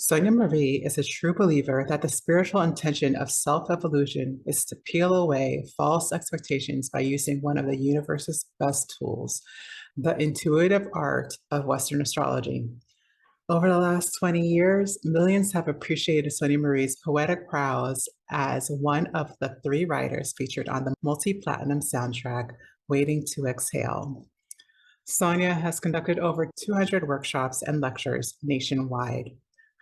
Sonia Marie is a true believer that the spiritual intention of self evolution is to peel away false expectations by using one of the universe's best tools, the intuitive art of Western astrology. Over the last 20 years, millions have appreciated Sonia Marie's poetic prowess as one of the three writers featured on the multi platinum soundtrack, Waiting to Exhale. Sonja has conducted over 200 workshops and lectures nationwide.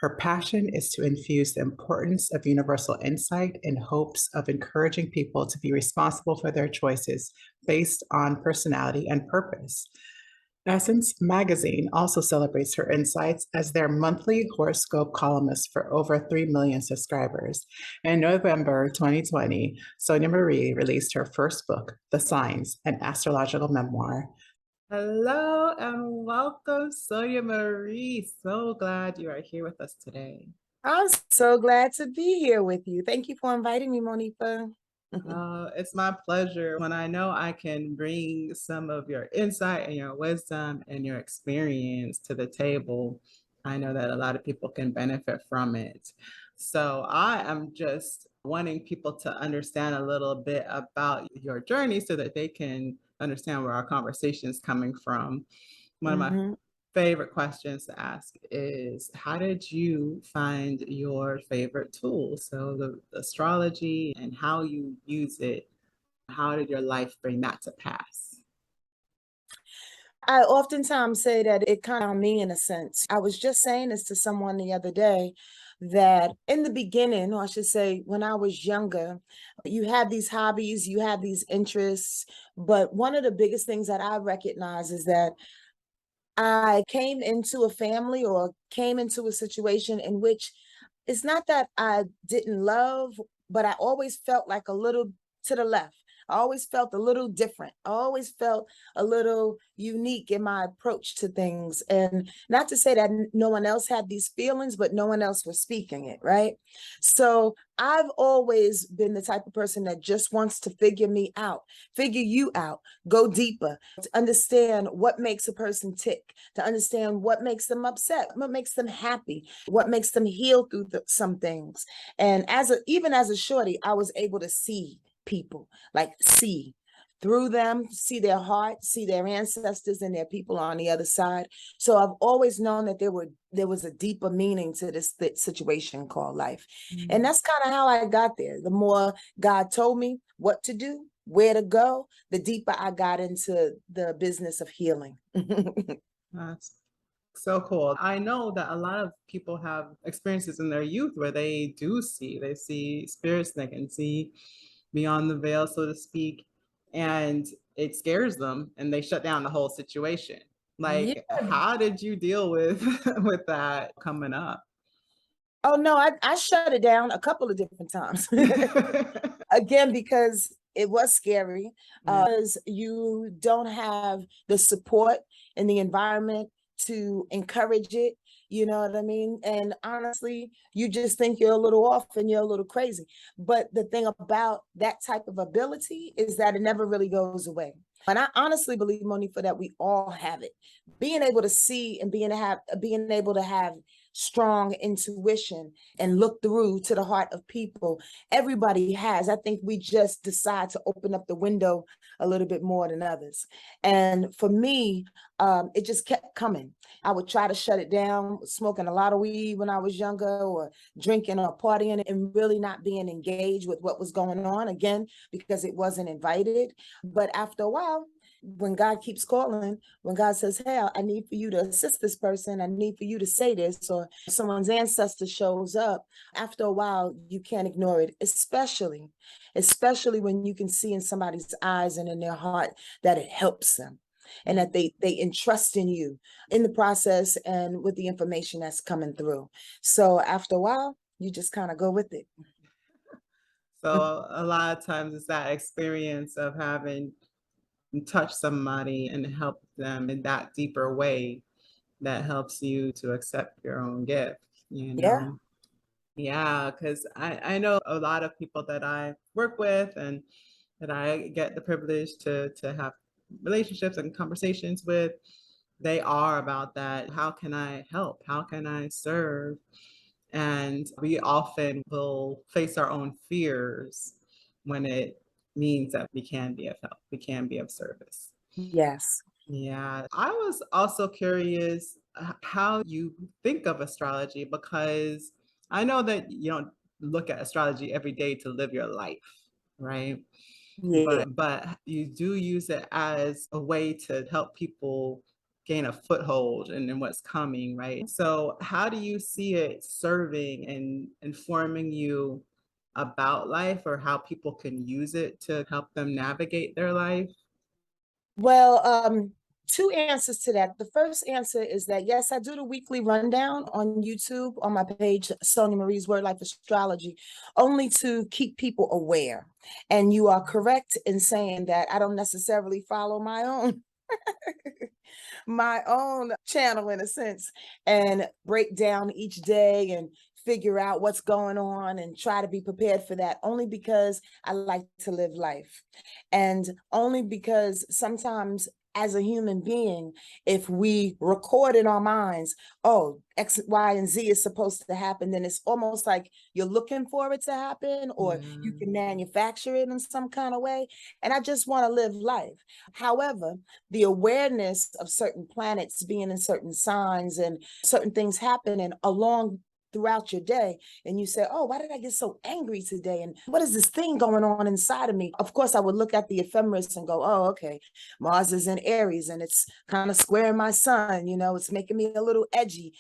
Her passion is to infuse the importance of universal insight in hopes of encouraging people to be responsible for their choices based on personality and purpose. Essence magazine also celebrates her insights as their monthly horoscope columnist for over 3 million subscribers. In November 2020, Sonia Marie released her first book, The Signs, an astrological memoir. Hello and welcome, Sonia Marie. So glad you are here with us today. I'm so glad to be here with you. Thank you for inviting me, Monifa. It's my pleasure when I know I can bring some of your insight and your wisdom and your experience to the table. I know that a lot of people can benefit from it. So I am just wanting people to understand a little bit about your journey so that they can understand where our conversation is coming from. One of my favorite questions to ask is, how did you find your favorite tool? So the astrology and how you use it, how did your life bring that to pass? I oftentimes say that it kind of found me in a sense. I was just saying this to someone the other day that in the beginning, or I should say when I was younger, you have these hobbies, you have these interests, but one of the biggest things that I recognize is that I came into a family or came into a situation in which it's not that I didn't love, but I always felt like a little to the left. I always felt a little different. I always felt a little unique in my approach to things. And not to say that no one else had these feelings, but no one else was speaking it, right? So I've always been the type of person that just wants to figure me out, figure you out, go deeper, to understand what makes a person tick, to understand what makes them upset, what makes them happy, what makes them heal through some things. And even as a shorty, I was able to see people, like see through them, see their heart, see their ancestors and their people on the other side. So I've always known that there was a deeper meaning to this situation called life. And that's kind of how I got there. The more God told me what to do, where to go, the deeper I got into the business of healing. That's so cool. I know that a lot of people have experiences in their youth where they see spirits, they can see beyond the veil, so to speak, and it scares them and they shut down the whole situation. Like, Yeah. how did you deal with with that coming up? Oh no, I shut it down a couple of different times. Again, because it was scary, because you don't have the support in the environment to encourage it. You know what I mean? And honestly, you just think you're a little off and you're a little crazy. But the thing about that type of ability is that it never really goes away. And I honestly believe, Monifa, that we all have it. Being able to see and being able to have strong intuition and look through to the heart of people. Everybody has. I think we just decide to open up the window a little bit more than others. And for me, it just kept coming. I would try to shut it down, smoking a lot of weed when I was younger, or drinking or partying and really not being engaged with what was going on, again, because it wasn't invited. But after a while, when God keeps calling, when God says, hey, I need for you to assist this person, I need for you to say this, or someone's ancestor shows up, after a while, you can't ignore it, especially when you can see in somebody's eyes and in their heart that it helps them and that they entrust in you in the process and with the information that's coming through. So after a while, you just kind of go with it. So a lot of times it's that experience of having touch somebody and help them in that deeper way that helps you to accept your own gift, you know? Yeah, because I know a lot of people that I work with and that I get the privilege to have relationships and conversations with, they are about that. How can I help? How can I serve? And we often will face our own fears when it means that we can be of help, we can be of service. Yes. Yeah, I was also curious how you think of astrology, because I know that you don't look at astrology every day to live your life, right? Yeah. But you do use it as a way to help people gain a foothold in what's coming, right? So how do you see it serving and informing you about life, or how people can use it to help them navigate their life? Well, two answers to that. The first answer is that yes, I do the weekly rundown on YouTube on my page, Sonja Marie's Word Life Astrology, only to keep people aware. And you are correct in saying that I don't necessarily follow my own my own channel in a sense, and break down each day and figure out what's going on and try to be prepared for that, only because I like to live life. And only because sometimes as a human being, if we record in our minds, oh, X, Y, and Z is supposed to happen, then it's almost like you're looking for it to happen, or you Yeah. can manufacture it in some kind of way. And I just want to live life. However, the awareness of certain planets being in certain signs and certain things happening along throughout your day, and you say, oh, why did I get so angry today, and what is this thing going on inside of me? Of course, I would look at the ephemeris and go, oh, okay, Mars is in Aries and it's kind of squaring my sun, it's making me a little edgy,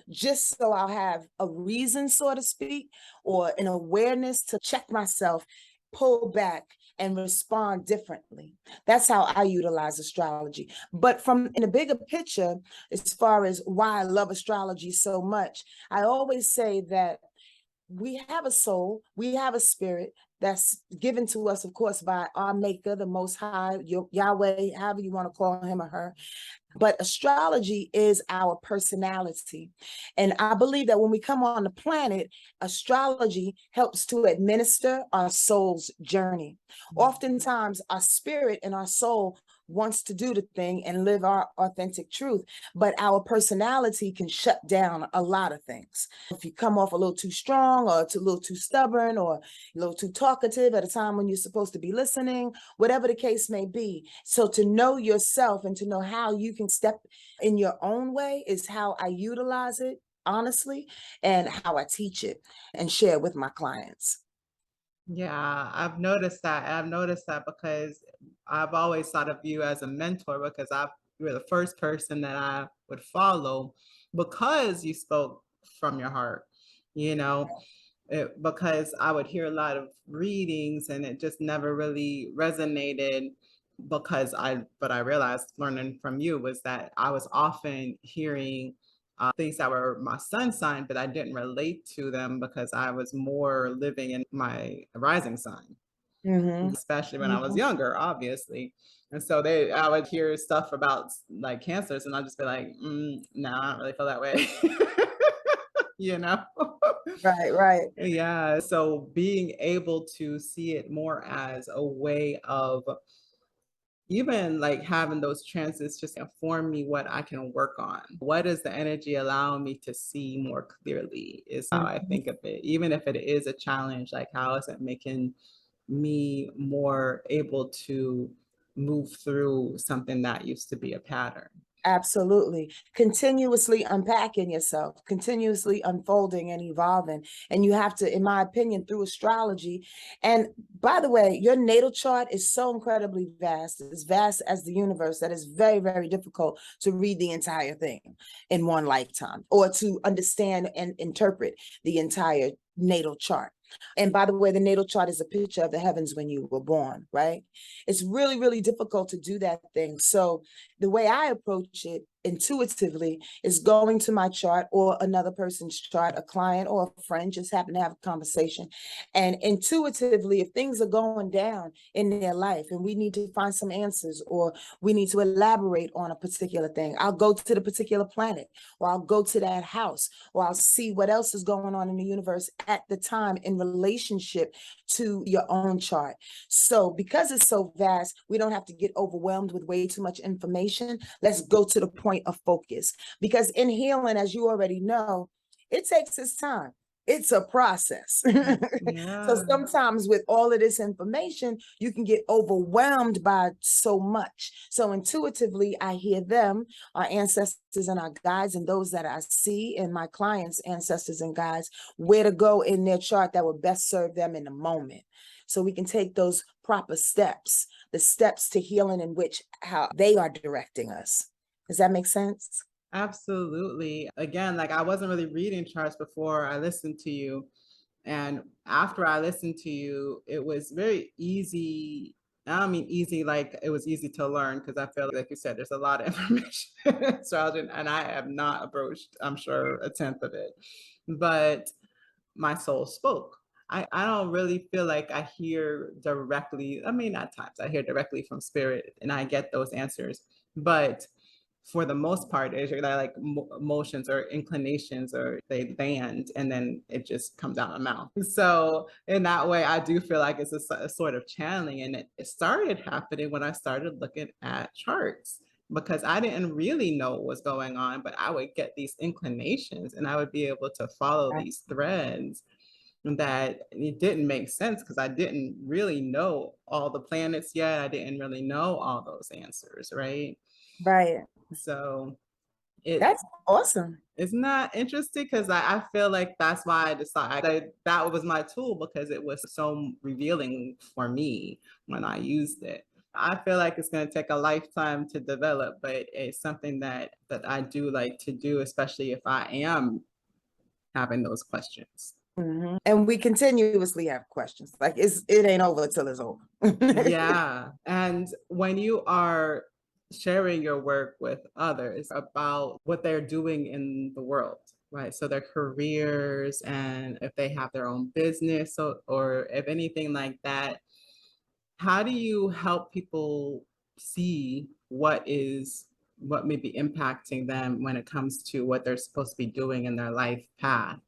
just so I'll have a reason, so to speak, or an awareness to check myself, pull back, and respond differently. That's how I utilize astrology. But from in a bigger picture, as far as why I love astrology so much, I always say that we have a soul, we have a spirit that's given to us, of course, by our maker, the Most High, Yahweh, however you want to call him or her. But astrology is our personality. And I believe that when we come on the planet, astrology helps to administer our soul's journey. Oftentimes, our spirit and our soul wants to do the thing and live our authentic truth, but our personality can shut down a lot of things. If you come off a little too strong, or a little too stubborn, or a little too talkative at a time when you're supposed to be listening, whatever the case may be. So to know yourself and to know how you can step in your own way is how I utilize it, honestly, and how I teach it and share with my clients. Yeah, I've noticed that. I've noticed that because I've always thought of you as a mentor, because you were the first person that I would follow because you spoke from your heart, you know, because I would hear a lot of readings and it just never really resonated, but I realized learning from you was that I was often hearing things that were my sun sign, but I didn't relate to them because I was more living in my rising sign, Mm-hmm. especially when I was Mm-hmm. younger, obviously. And so I would hear stuff about like cancers, and I'd just be like, no, I don't really feel that way, you know? Right, right. Yeah. So being able to see it more as a way of even like having those transits just inform me what I can work on. What does the energy allow me to see more clearly is how I Mhm. think of it. Even if it is a challenge, like how is it making me more able to move through something that used to be a pattern? Absolutely. Continuously unpacking yourself, continuously unfolding and evolving. And you have to, in my opinion, through astrology. And by the way, your natal chart is so incredibly vast, as vast as the universe, that it's very, very difficult to read the entire thing in one lifetime, or to understand and interpret the entire natal chart. And by the way, the natal chart is a picture of the heavens when you were born, right? It's really, really difficult to do that thing. So the way I approach it intuitively is going to my chart or another person's chart, a client or a friend, just happen to have a conversation. And intuitively, if things are going down in their life and we need to find some answers, or we need to elaborate on a particular thing, I'll go to the particular planet, or I'll go to that house, or I'll see what else is going on in the universe at the time in relationship to your own chart. So because it's so vast, we don't have to get overwhelmed with way too much information. Let's go to the point of focus. Because in healing, as you already know, It takes its time. It's a process. So Yeah. sometimes with all of this information, you can get overwhelmed by so much. So intuitively, I hear them, our ancestors and our guides, and those that I see in my clients' ancestors and guides, where to go in their chart that would best serve them in the moment. So we can take those proper steps, the steps to healing in which how they are directing us. Does that make sense? Absolutely. Again, like I wasn't really reading charts before I listened to you. And after I listened to you, it was very easy. I don't mean easy, like it was easy to learn because I feel like you said, there's a lot of information in astrology, and I have not approached, I'm sure, a tenth of it. But my soul spoke. I don't really feel like I hear directly. I mean, at times I hear directly from spirit and I get those answers. But for the most part, it's like emotions or inclinations, or they land and then it just comes out of my mouth. So in that way, I do feel like it's a sort of channeling. And it started happening when I started looking at charts, because I didn't really know what was going on, but I would get these inclinations and I would be able to follow Right. these threads that it didn't make sense because I didn't really know all the planets yet. I didn't really know all those answers, right? Right. So it That's awesome. isn't that interesting, because I feel like that's why I decided that was my tool, because it was so revealing for me when I used it. I feel like it's going to take a lifetime to develop, but it's something that I do like to do, especially if I am having those questions. Mhm. And we continuously have questions. Like it ain't over till it's over. Yeah. And when you are sharing your work with others about what they're doing in the world, right? So their careers, and if they have their own business, or if anything like that, how do you help people see what may be impacting them when it comes to what they're supposed to be doing in their life path?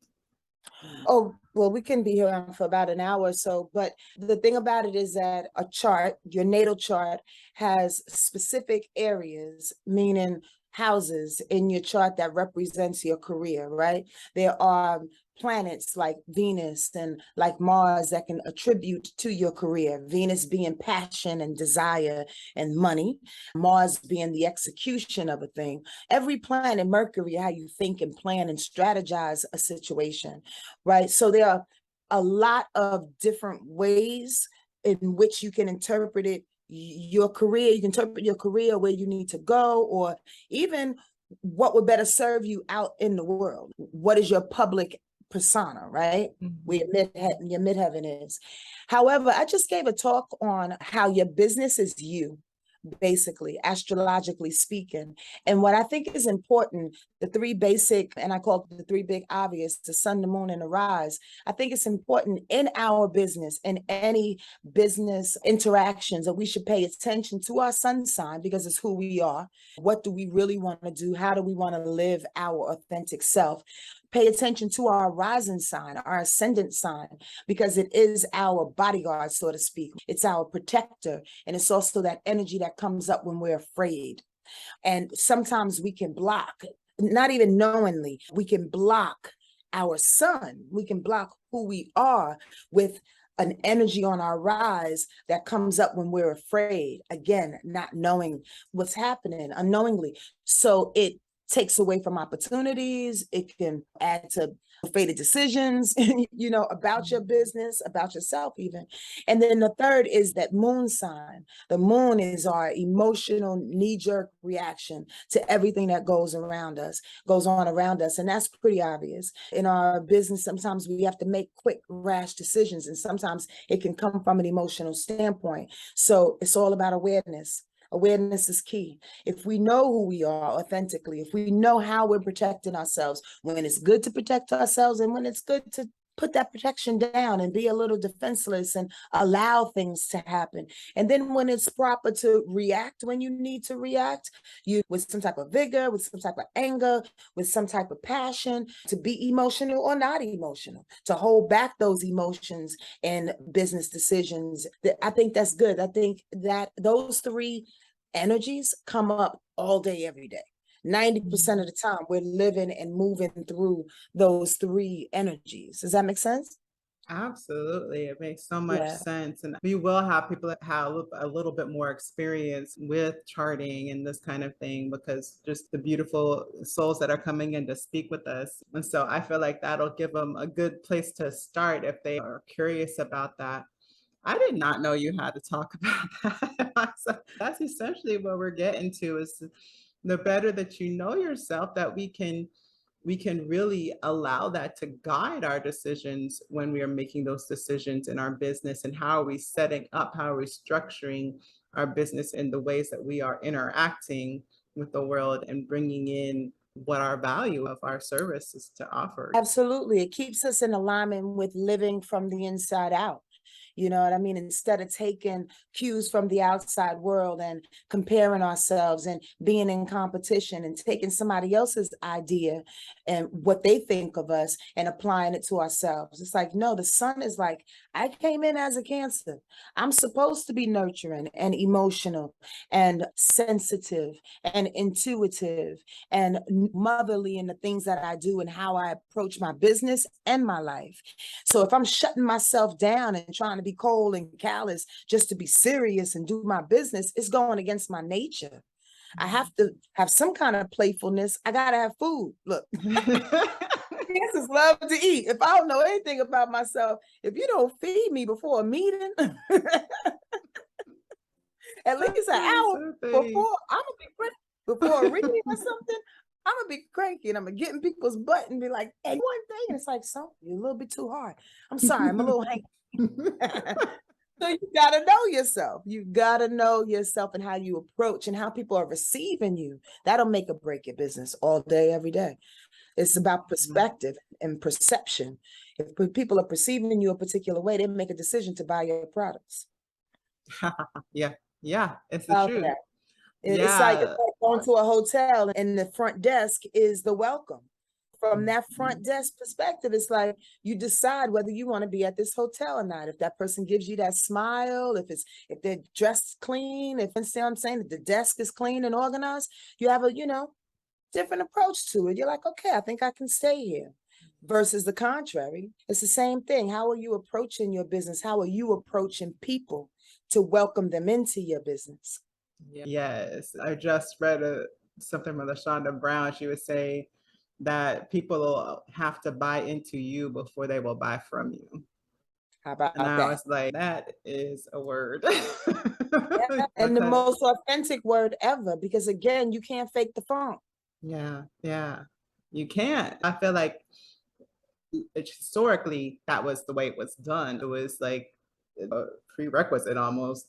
Oh, well, we can be here for about an hour or so, but the thing about it is that a chart, your natal chart, has specific areas, meaning houses in your chart that represents your career, right? There are planets like Venus and like Mars that can attribute to your career. Venus being passion and desire and money, Mars being the execution of a thing. Every planet, Mercury, how you think and plan and strategize a situation, right? So there are a lot of different ways in which you can interpret it, your career. You can interpret your career, where you need to go, or even what would better serve you out in the world. What is your public persona, right? Where your midheaven is. However, I just gave a talk on how your business is you, basically, astrologically speaking. And what I think is important, the three basic, and I call it the three big obvious, the sun, the moon, and the rise. I think it's important in our business, in any business interactions, that we should pay attention to our sun sign, because it's who we are. What do we really want to do? How do we want to live our authentic self? Pay attention to our rising sign, our ascendant sign, because it is our bodyguard, so to speak. It's our protector. And it's also that energy that comes up when we're afraid. And sometimes we can block, not even knowingly, we can block our sun. We can block who we are with an energy on our rise that comes up when we're afraid. Again, not knowing what's happening, unknowingly. So it takes away from opportunities. It can add to fated decisions, about your business, about yourself even. And then the third is that moon sign. The moon is our emotional knee-jerk reaction to everything that goes on around us. And that's pretty obvious. In our business, sometimes we have to make quick, rash decisions, and sometimes it can come from an emotional standpoint. So it's all about awareness. Awareness is key. If we know who we are authentically, if we know how we're protecting ourselves, when it's good to protect ourselves and when it's good to put that protection down and be a little defenseless and allow things to happen. And then when it's proper to react, when you need to react, you with some type of vigor, with some type of anger, with some type of passion, to be emotional or not emotional, to hold back those emotions and business decisions. I think that's good. I think that those three energies come up all day, every day. 90% of the time, we're living and moving through those three energies. Does that make sense? Absolutely. It makes so much Yeah, sense. And we will have people that have a little bit more experience with charting and this kind of thing because just the beautiful souls that are coming in to speak with us. And so I feel like that'll give them a good place to start if they are curious about that. I did not know you had to talk about that. So that's essentially what we're getting to is the better that you know yourself, that we can really allow that to guide our decisions when we are making those decisions in our business. And how are we setting up, how are we structuring our business in the ways that we are interacting with the world and bringing in what our value of our service is to offer. absolutely. It keeps us in alignment with living from the inside out. You know what I mean? Instead of taking cues from the outside world and comparing ourselves and being in competition and taking somebody else's idea and what they think of us and applying it to ourselves. It's like, no, the sun is like, I came in as a Cancer. I'm supposed to be nurturing and emotional and sensitive and intuitive and motherly in the things that I do and how I approach my business and my life. So if I'm shutting myself down and trying to be cold and callous just to be serious and do my business, it's going against my nature. I have to have some kind of playfulness. I gotta have food. Look, Cancers love to eat. If I don't know anything about myself, if you don't feed me before a meeting, at least an hour before, I'm gonna be cranky. Before a reading or something, I'm gonna be cranky and I'm gonna get in people's butt and be like, hey, one thing. And it's like, so you're a little bit too hard. I'm sorry, I'm a little hanky. So you gotta know yourself. You gotta know yourself and how you approach and how people are receiving you. That'll make or break your business all day, every day. It's about perspective and perception. If people are perceiving you a particular way, they make a decision to buy your products. Yeah, yeah, it's the Out truth. there. It's Yeah. like going to a hotel and the front desk is the welcome. From that front desk perspective, it's like you decide whether you want to be at this hotel or not. If that person gives you that smile, if they're dressed clean, if you see what I'm saying, if the desk is clean and organized, you have a different approach to it. You're like, okay, I think I can stay here. Versus the contrary, it's the same thing. How are you approaching your business? How are you approaching people to welcome them into your business? Yes, I just read something from LaShonda Brown. She was saying that people will have to buy into you before they will buy from you. How And about I that? was like, that is a word. Yeah, and the Because, most authentic word ever, because again, you can't fake the funk. yeah, yeah, you can't. I feel like historically that was the way it was done. It was like a prerequisite almost.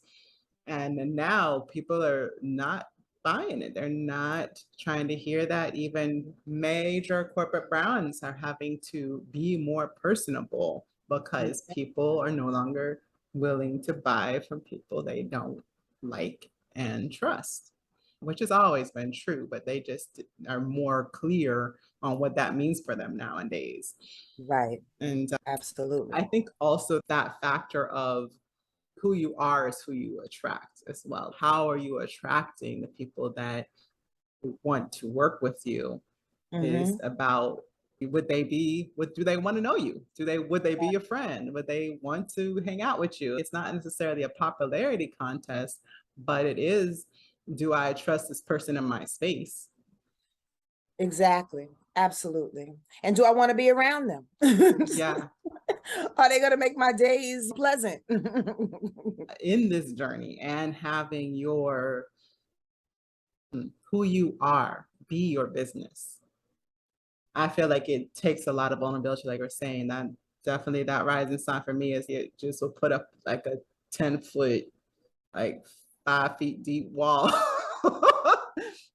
And then now people are not buying it. They're not trying to hear that. Even major corporate brands are having to be more personable because people are no longer willing to buy from people they don't like and trust, which has always been true, but they just are more clear on what that means for them nowadays. Right. And Absolutely. I think also that factor of who you are is who you attract as well. How are you attracting the people that want to work with you is Mm-hmm. about do they want to know you? Would they be your friend? Would they want to hang out with you? It's not necessarily a popularity contest, but it is, do I trust this person in my space? Exactly. Absolutely. And do I want to be around them? Yeah. Are they going to make my days pleasant? In this journey and having your who you are be your business. I feel like it takes a lot of vulnerability, like we're saying. That definitely that rising sign for me is it just will put up like a 10-foot, like 5 feet deep wall.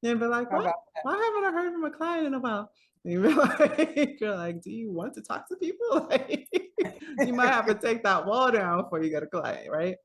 And be like, How what? about Why haven't I heard from a client in a while? And you're like, do you want to talk to people? Like, you might have to take that wall down before you get a client, right?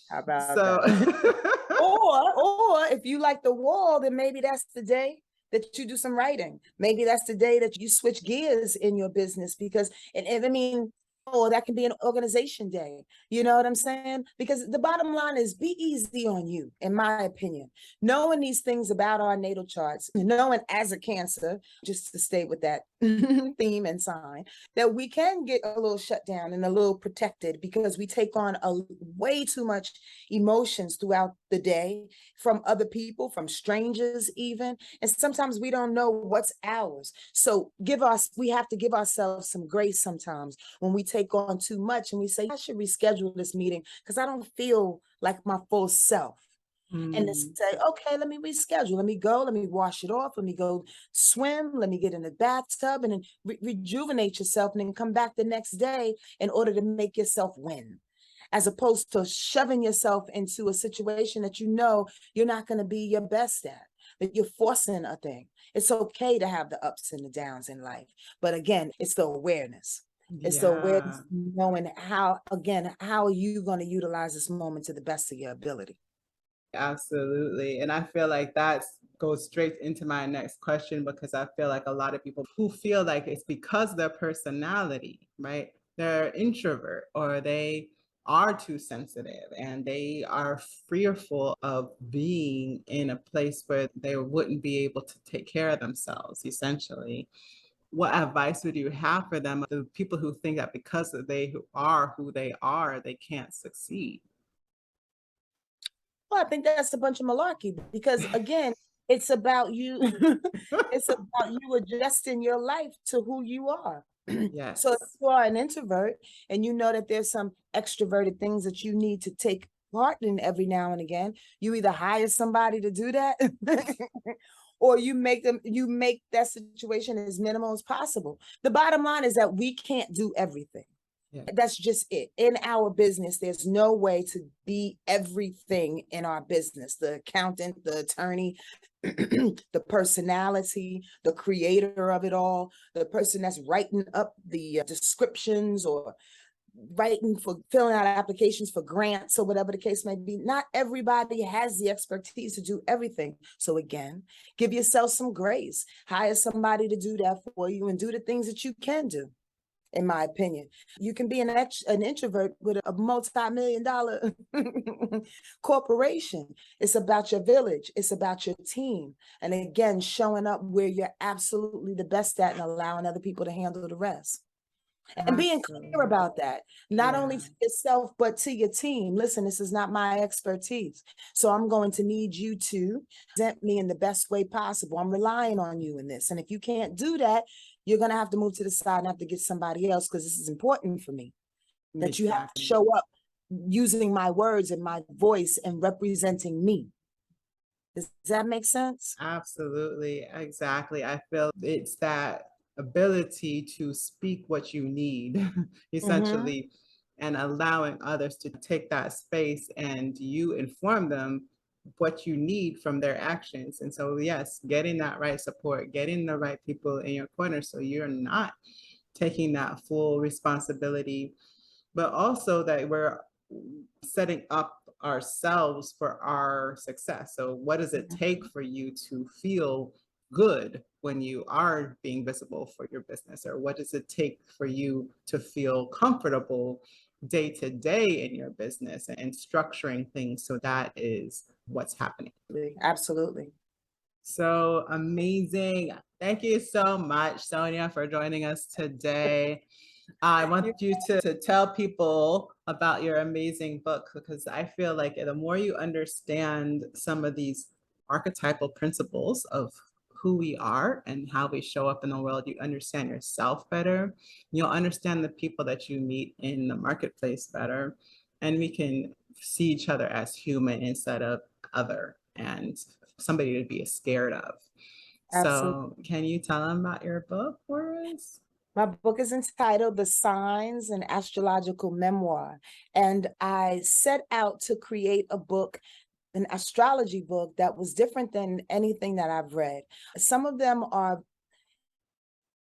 how about So that? Or if you like the wall, then maybe that's the day that you do some writing. Maybe that's the day that you switch gears in your business because, and I mean, Or that can be an organization day. You know what I'm saying? Because the bottom line is be easy on you, in my opinion. Knowing these things about our natal charts, knowing as a Cancer, just to stay with that theme and sign, that we can get a little shut down and a little protected because we take on way too much emotions throughout the day from other people, from strangers even. And sometimes we don't know what's ours. So we have to give ourselves some grace sometimes when we take on too much and we say, I should reschedule this meeting because I don't feel like my full self. And to say, okay, let me reschedule. Let me go. Let me wash it off. Let me go swim. Let me get in the bathtub and then rejuvenate yourself and then come back the next day in order to make yourself win. As opposed to shoving yourself into a situation that you know you're not going to be your best at, that you're forcing a thing. It's okay to have the ups and the downs in life. But again, it's the awareness. It's the awareness, knowing how are you going to utilize this moment to the best of your ability. Absolutely. And I feel like that goes straight into my next question, because I feel like a lot of people who feel like it's because of their personality, right? They're introvert or they are too sensitive and they are fearful of being in a place where they wouldn't be able to take care of themselves, essentially. What advice would you have for them, the people who think that because they are who they are, they can't succeed? Well, I think that's a bunch of malarkey because again, it's about you, it's about you adjusting your life to who you are. So if Yes. you are an introvert and you know that there's some extroverted things that you need to take part in every now and again, you either hire somebody to do that or you make that situation as minimal as possible. The bottom line is that we can't do everything. Yeah. That's just it. In our business, there's no way to be everything in our business. The accountant, the attorney, the personality, the creator of it all, the person that's writing up the descriptions or filling out applications for grants or whatever the case may be. Not everybody has the expertise to do everything. So again, give yourself some grace. Hire somebody to do that for you and do the things that you can do. In my opinion, you can be an introvert with a multi-million-dollar corporation. It's about your village. It's about your team. And again, showing up where you're absolutely the best at and allowing other people to handle the rest. And being clear about that, not only to yourself, but to your team. Listen, this is not my expertise. So I'm going to need you to present me in the best way possible. I'm relying on you in this. And if you can't do that, you're going to have to move to the side and have to get somebody else because this is important for me. That you have to show up using my words and my voice and representing me. Does that make sense? Absolutely. Exactly. I feel it's that ability to speak what you need, essentially, and allowing others to take that space and you inform them what you need from their actions. And so, yes, getting that right support, getting the right people in your corner so you're not taking that full responsibility, but also that we're setting up ourselves for our success. So, what does it take for you to feel good when you are being visible for your business? Or what does it take for you to feel comfortable day to day in your business and structuring things so that is what's happening? Absolutely. So amazing. Thank you so much, Sonja, for joining us today. I want you to tell people about your amazing book, because I feel like the more you understand some of these archetypal principles of who we are and how we show up in the world, you understand yourself better. You'll understand the people that you meet in the marketplace better. And we can see each other as human instead of other and somebody to be scared of. Absolutely. So can you tell them about your book for us? My book is entitled The Signs, an Astrological Memoir. And I set out to create a book, an astrology book that was different than anything that I've read. Some of them are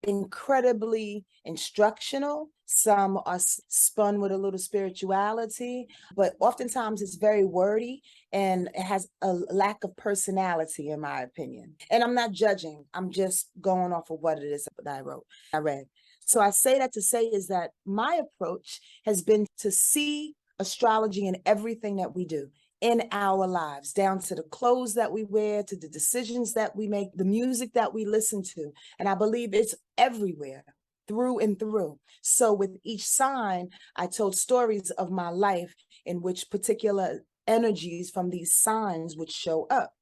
incredibly instructional. Some are spun with a little spirituality, but oftentimes it's very wordy and it has a lack of personality, in my opinion. And I'm not judging. I'm just going off of what it is that I read. So I say that to say is that my approach has been to see astrology in everything that we do in our lives, down to the clothes that we wear, to the decisions that we make, the music that we listen to. And I believe it's everywhere, through and through. So with each sign, I told stories of my life in which particular energies from these signs would show up.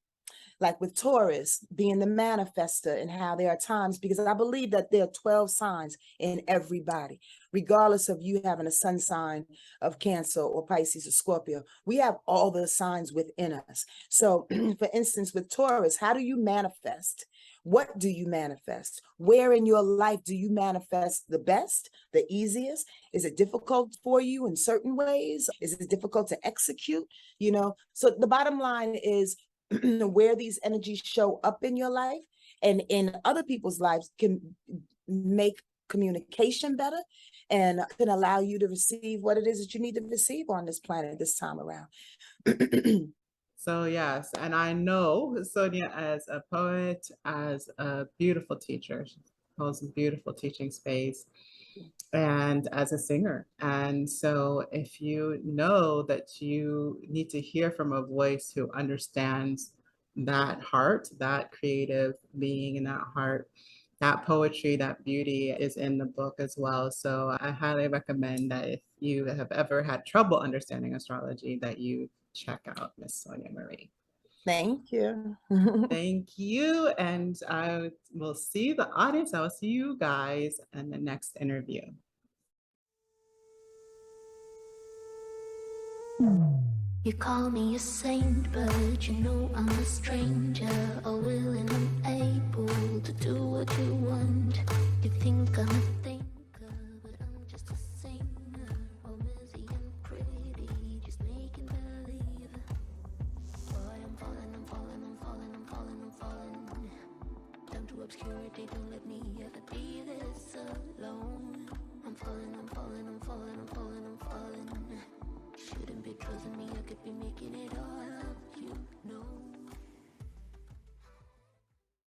Like with Taurus being the manifester, and how there are times, because I believe that there are 12 signs in everybody, regardless of you having a sun sign of Cancer or Pisces or Scorpio. We have all the signs within us. So for instance, with Taurus, how do you manifest? What do you manifest? Where in your life do you manifest the best, the easiest? Is it difficult for you in certain ways? Is it difficult to execute? So the bottom line is where these energies show up in your life and in other people's lives can make communication better and can allow you to receive what it is that you need to receive on this planet this time around. So yes, and I know Sonja as a poet, as a beautiful teacher. She holds a beautiful teaching space, and as a singer. And so if you know that you need to hear from a voice who understands that heart, that creative being in that heart, that poetry, that beauty is in the book as well. So I highly recommend that if you have ever had trouble understanding astrology, that you check out Miss Sonja Marie. Thank you. Thank you. And I will see the audience. I will see you guys in the next interview. You call me a saint, but you know I'm a stranger, all willing and able to do what you want. You think I'm a thinker, but I'm just a singer, all busy and pretty, just making believe. Boy, I'm falling, I'm falling, I'm falling, I'm falling, I'm falling down to obscurity. Don't let me ever be this alone. I'm falling, I'm falling, I'm falling, I'm falling, I'm falling.